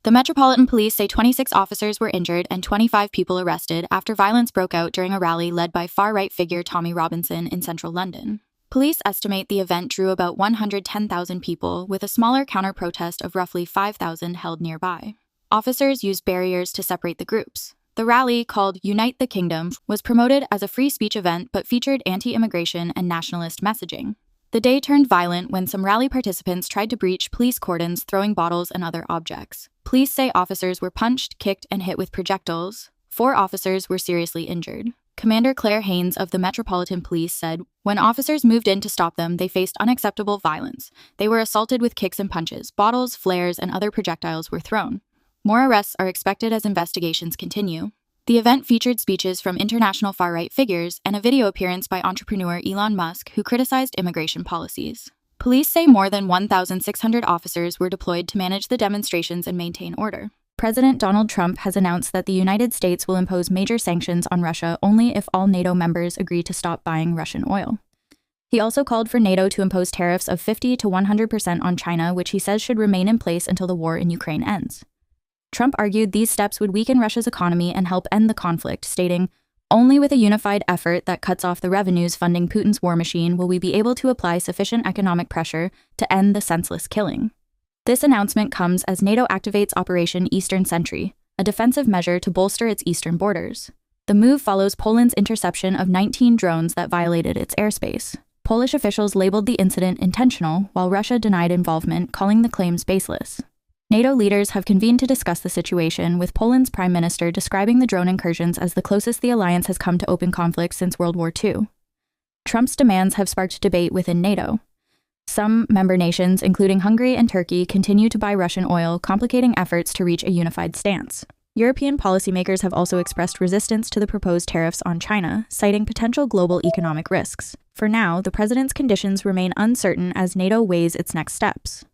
The Metropolitan Police say 26 officers were injured and 25 people arrested after violence broke out during a rally led by far-right figure Tommy Robinson in central London. Police estimate the event drew about 110,000 people, with a smaller counter-protest of roughly 5,000 held nearby. Officers used barriers to separate the groups. The rally, called Unite the Kingdom, was promoted as a free speech event but featured anti-immigration and nationalist messaging. The day turned violent when some rally participants tried to breach police cordons, throwing bottles and other objects. Police say officers were punched, kicked, and hit with projectiles. 4 officers were seriously injured. Commander Claire Haynes of the Metropolitan Police said, "When officers moved in to stop them, they faced unacceptable violence. They were assaulted with kicks and punches. Bottles, flares, and other projectiles were thrown." More arrests are expected as investigations continue. The event featured speeches from international far-right figures and a video appearance by entrepreneur Elon Musk, who criticized immigration policies. Police say more than 1,600 officers were deployed to manage the demonstrations and maintain order. President Donald Trump has announced that the United States will impose major sanctions on Russia only if all NATO members agree to stop buying Russian oil. He also called for NATO to impose tariffs of 50 to 100% on China, which he says should remain in place until the war in Ukraine ends. Trump argued these steps would weaken Russia's economy and help end the conflict, stating, "Only with a unified effort that cuts off the revenues funding Putin's war machine will we be able to apply sufficient economic pressure to end the senseless killing." This announcement comes as NATO activates Operation Eastern Sentry, a defensive measure to bolster its eastern borders. The move follows Poland's interception of 19 drones that violated its airspace. Polish officials labeled the incident intentional, while Russia denied involvement, calling the claims baseless. NATO leaders have convened to discuss the situation, with Poland's prime minister describing the drone incursions as the closest the alliance has come to open conflict since World War II. Trump's demands have sparked debate within NATO. Some member nations, including Hungary and Turkey, continue to buy Russian oil, complicating efforts to reach a unified stance. European policymakers have also expressed resistance to the proposed tariffs on China, citing potential global economic risks. For now, the president's conditions remain uncertain as NATO weighs its next steps.